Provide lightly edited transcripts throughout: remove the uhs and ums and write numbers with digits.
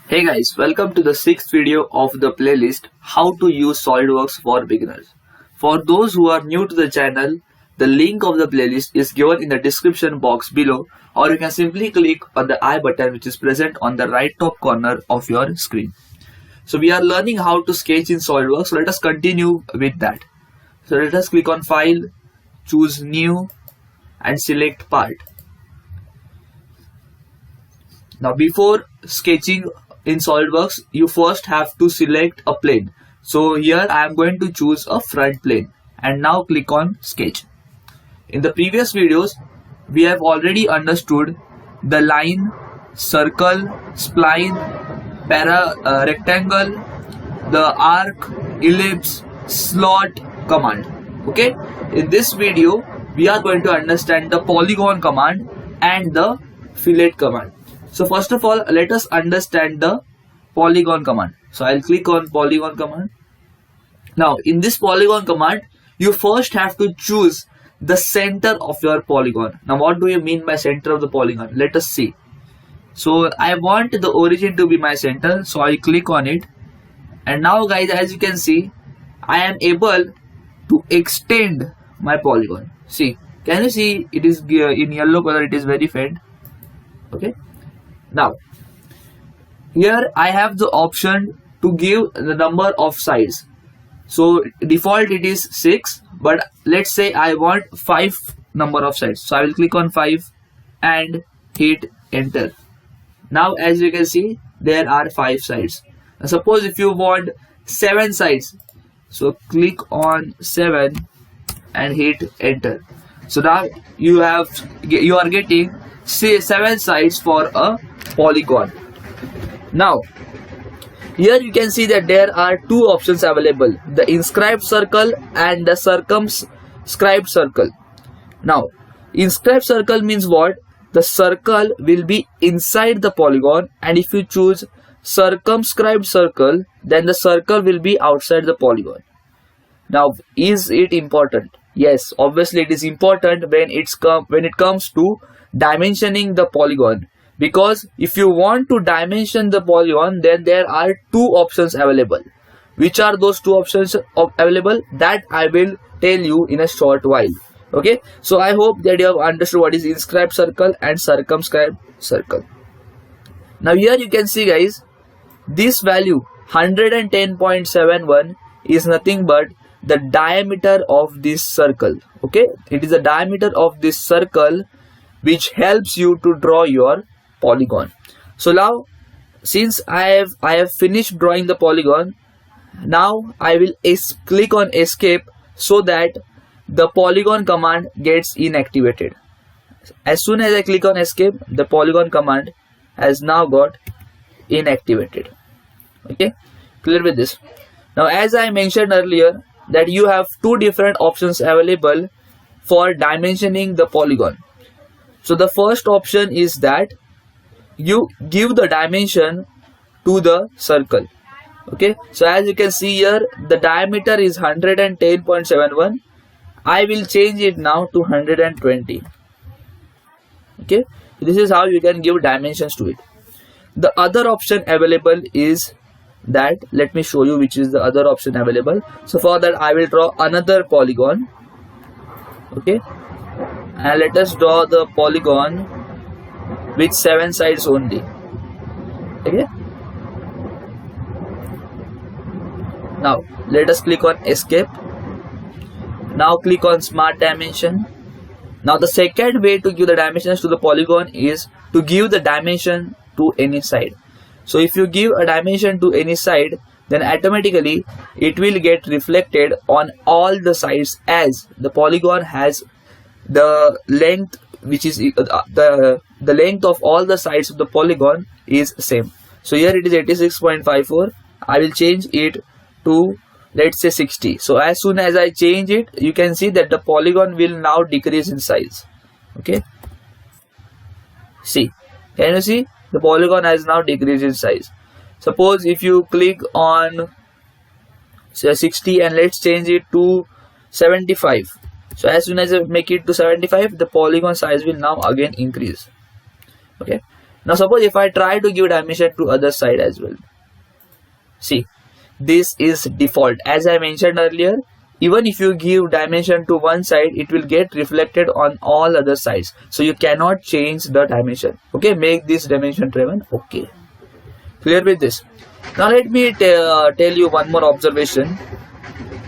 Hey guys, welcome to the sixth video of the playlist How to Use SolidWorks for Beginners. For those who are new to the channel, the link of the playlist is given in the description box below, or you can simply click on the I button which is present on the right top corner of your screen. So we are learning how to sketch in SolidWorks, so let us continue with that. So let us click on File, choose New and select Part. Now before sketching in SolidWorks, you first have to select a plane. So here I am going to choose a front plane and now click on Sketch. In the previous videos, we have already understood the line, circle, spline, rectangle, the arc, ellipse, slot command. Okay, in this video, we are going to understand the Polygon command and the Fillet command. So first of all, let us understand the Polygon command. So I'll click on Polygon command. Now in this Polygon command, you first have to choose the center of your polygon. Now what do you mean by center of the polygon? Let us see. So I want the origin to be my center, so I click on it. And now guys, as you can see, I am able to extend my polygon. See, can you see it is in yellow color, it is very faint. Okay. Now, here I have the option to give the number of sides. So default it is 6, but let's say I want 5 number of sides. So I will click on 5 and hit enter. Now as you can see, there are 5 sides. Now, suppose if you want 7 sides, so click on 7 and hit enter. So now you are getting 7 sides for a polygon. Now here you can see that there are two options available, the inscribed circle and the circumscribed circle. Now inscribed circle means what? The circle will be inside the polygon, and if you choose circumscribed circle, then the circle will be outside the polygon. Now is it important? Yes, obviously it is important when it comes to dimensioning the polygon, because if you want to dimension the polygon, then there are two options available. Which are those two options available? That I will tell you in a short while. Okay, so I hope that you have understood what is inscribed circle and circumscribed circle. Now here you can see guys, this value 110.71 is nothing but the diameter of this circle. Okay, it is the diameter of this circle which helps you to draw your polygon. So now since I have finished drawing the polygon, now I will click on escape so that the Polygon command gets inactivated. As soon as I click on escape, the Polygon command has now got inactivated. Okay, clear with this? Now as I mentioned earlier, that you have two different options available for dimensioning the polygon. So the first option is that you give the dimension to the circle. Okay, so as you can see here, the diameter is 110.71. I will change it now to 120. Okay, this is how you can give dimensions to it. The other option available is that, let me show you which is the other option available. So for that I will draw another polygon. Okay, and let us draw the polygon with 7 sides only. Okay, now let us click on escape. Now click on smart dimension. Now the second way to give the dimensions to the polygon is to give the dimension to any side. So if you give a dimension to any side, then automatically it will get reflected on all the sides, as the polygon has the length which is the length of all the sides of the polygon is same. So here it is 86.54. I will change it to, let's say, 60. So as soon as I change it, you can see that the polygon will now decrease in size. Okay, see, can you see the polygon has now decreased in size? Suppose if you click on say 60 and let's change it to 75. So as soon as I make it to 75, the polygon size will now again increase. Okay, Now suppose if I try to give dimension to other side as well. See, this is default. As I mentioned earlier, even if you give dimension to one side, it will get reflected on all other sides. So you cannot change the dimension. Okay, make this dimension driven. Okay, clear with this? Now let me tell you one more observation.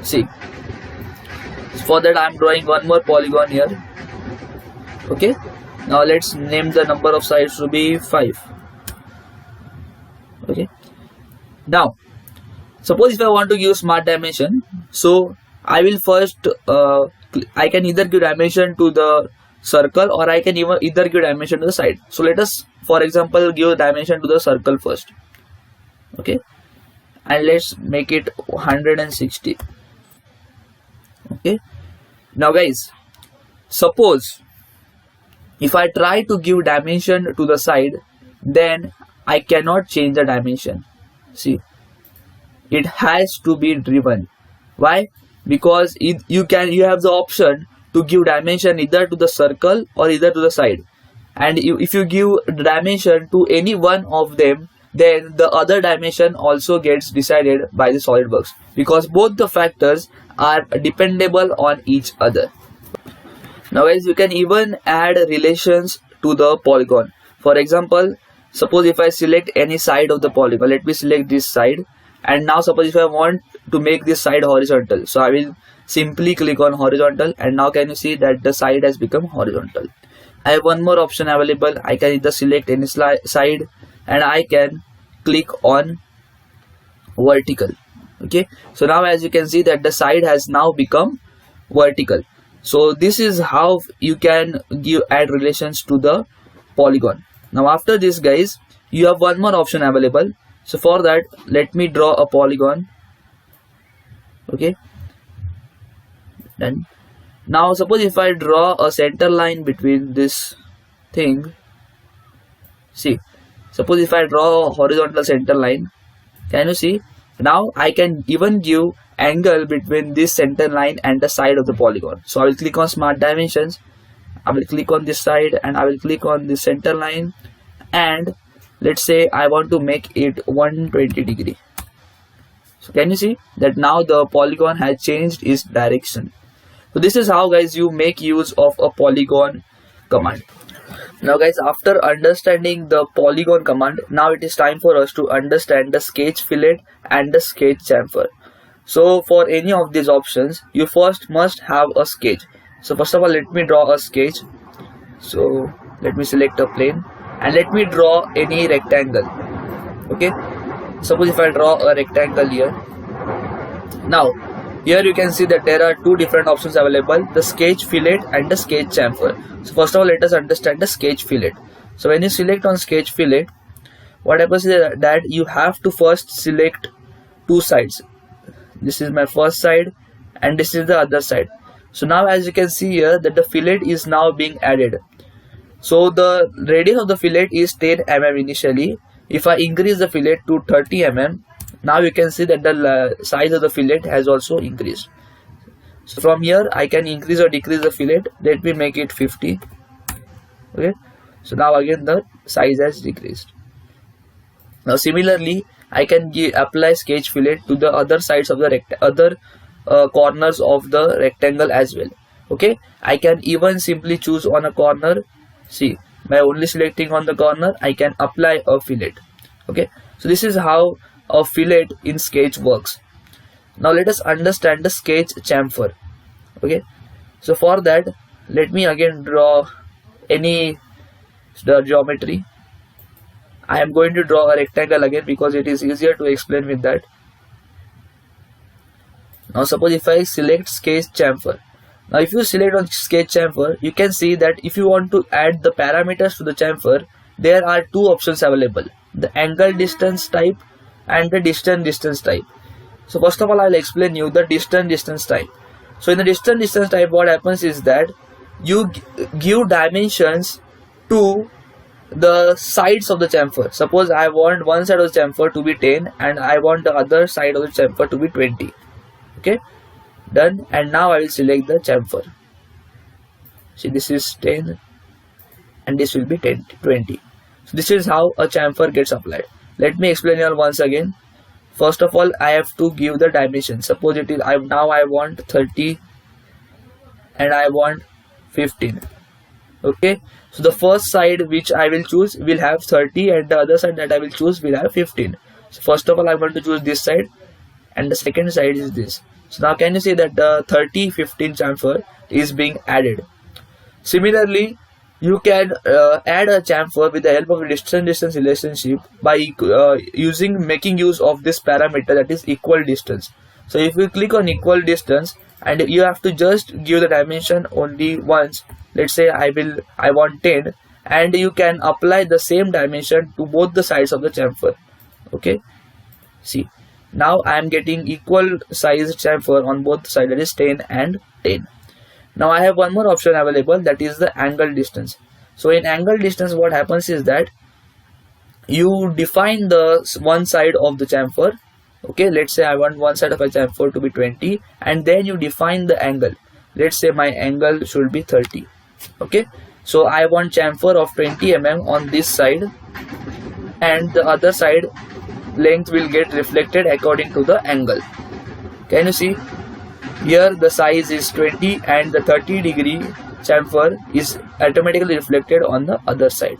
See, for that I am drawing one more polygon here. Okay, now let's name the number of sides to be 5. Okay, now suppose if I want to give smart dimension, so I will first I can either give dimension to the circle, or I can either give dimension to the side. So let us, for example, give dimension to the circle first. Okay, and let's make it 160. Okay, now guys, suppose if I try to give dimension to the side, then I cannot change the dimension. See, it has to be driven. Why? Because you have the option to give dimension either to the circle or either to the side, and if you give dimension to any one of them, then the other dimension also gets decided by the SolidWorks, because both the factors are dependable on each other. Now guys, you can even add relations to the polygon. For example, suppose if I select any side of the polygon, let me select this side, and now suppose if I want to make this side horizontal, so I will simply click on horizontal, and now can you see that the side has become horizontal. I have one more option available. I can either select any side and I can click on vertical. Okay, so now as you can see that the side has now become vertical. So this is how you can add relations to the polygon. Now after this guys, you have one more option available. So for that, let me draw a polygon. Okay, done. Now suppose if I draw a center line between this thing. See, suppose if I draw a horizontal center line, can you see? Now I can even give angle between this center line and the side of the polygon. So I will click on smart dimensions, I will click on this side, and I will click on the center line, and let's say I want to make it 120 degree. So can you see that now the polygon has changed its direction? So this is how guys you make use of a polygon command. Now guys, after understanding the polygon command, now it is time for us to understand the sketch fillet and the sketch chamfer. So for any of these options, you first must have a sketch. So first of all, let me draw a sketch. So let me select a plane and let me draw any rectangle. Okay, suppose if I draw a rectangle here. Now here you can see that there are two different options available, the sketch fillet and the sketch chamfer. So first of all, let us understand the sketch fillet. So when you select on sketch fillet, what happens is that you have to first select two sides. This is my first side and this is the other side. So now as you can see here that the fillet is now being added. So the radius of the fillet is 10 mm initially. If I increase the fillet to 30 mm, now you can see that the size of the fillet has also increased. So from here I can increase or decrease the fillet. Let me make it 50. Okay, so now again the size has decreased. Now similarly I can apply sketch fillet to the other sides of the corners of the rectangle as well. Okay, I can even simply choose on a corner. See, by only selecting on the corner I can apply a fillet. Okay, so this is how a fillet in sketch works. Now let us understand the sketch chamfer. Okay, so for that let me again draw the geometry. I am going to draw a rectangle again because it is easier to explain with that. Now suppose if I select sketch chamfer. Now if you select on sketch chamfer, you can see that if you want to add the parameters to the chamfer, there are two options available, the angle distance type and the distance type. So first of all, I will explain you the distance type. So in the distance type, what happens is that you give dimensions to the sides of the chamfer. Suppose I want one side of the chamfer to be 10 and I want the other side of the chamfer to be 20. Okay, done. And now I will select the chamfer. See, this is 10 and this will be 20. So this is how a chamfer gets applied. Let me explain you all once again. First of all, I have to give the dimension. Suppose it is I want 30 and I want 15. Okay, so the first side which I will choose will have 30 and the other side that I will choose will have 15. So first of all, I want to choose this side and the second side is this. So now can you see that the 30-15 chamfer is being added. Similarly, you can add a chamfer with the help of a distance relationship by making use of this parameter, that is equal distance. So if you click on equal distance and you have to just give the dimension only once, let's say I want 10, and you can apply the same dimension to both the sides of the chamfer. Okay, see, now I am getting equal size chamfer on both sides, that is 10 and 10. Now I have one more option available, that is the angle distance. So in angle distance, what happens is that you define the one side of the chamfer. Okay, let's say I want one side of a chamfer to be 20, and then you define the angle. Let's say my angle should be 30. Okay, so I want chamfer of 20 mm on this side, and the other side length will get reflected according to the angle. Can you see? Here the size is 20 and the 30-degree chamfer is automatically reflected on the other side.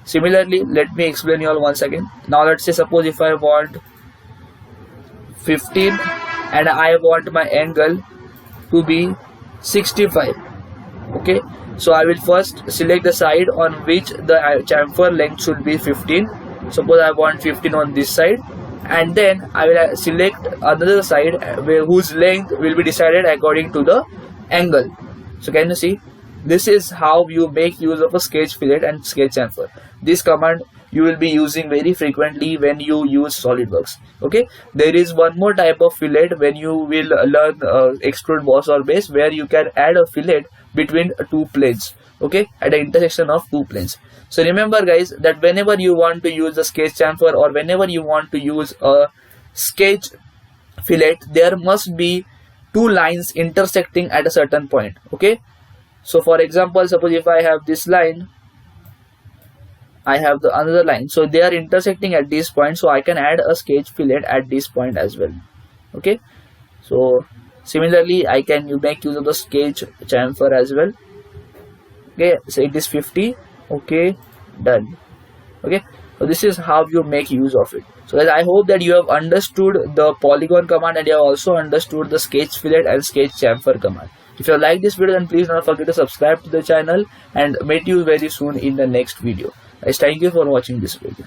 Similarly, let me explain you all once again. Now let's say suppose if I want 15 and I want my angle to be 65. Okay, so I will first select the side on which the chamfer length should be 15. Suppose I want 15 on this side, and then I will select another side whose length will be decided according to the angle. So can you see? This is how you make use of a sketch fillet and sketch chamfer. This command you will be using very frequently when you use SolidWorks. Okay, there is one more type of fillet when you will learn extrude boss or base, where you can add a fillet between two planes. Okay, at the intersection of two planes. So remember guys, that whenever you want to use a sketch chamfer or whenever you want to use a sketch fillet, there must be two lines intersecting at a certain point. Okay, so for example, suppose if I have this line, I have the another line, so they are intersecting at this point, so I can add a sketch fillet at this point as well. Okay, so similarly I can make use of the sketch chamfer as well. Okay, so it is 50. Okay, done. Okay, so this is how you make use of it. So guys, I hope that you have understood the polygon command and you have also understood the sketch fillet and sketch chamfer command. If you like this video, then please don't forget to subscribe to the channel, and meet you very soon in the next video. Guys, thank you for watching this video.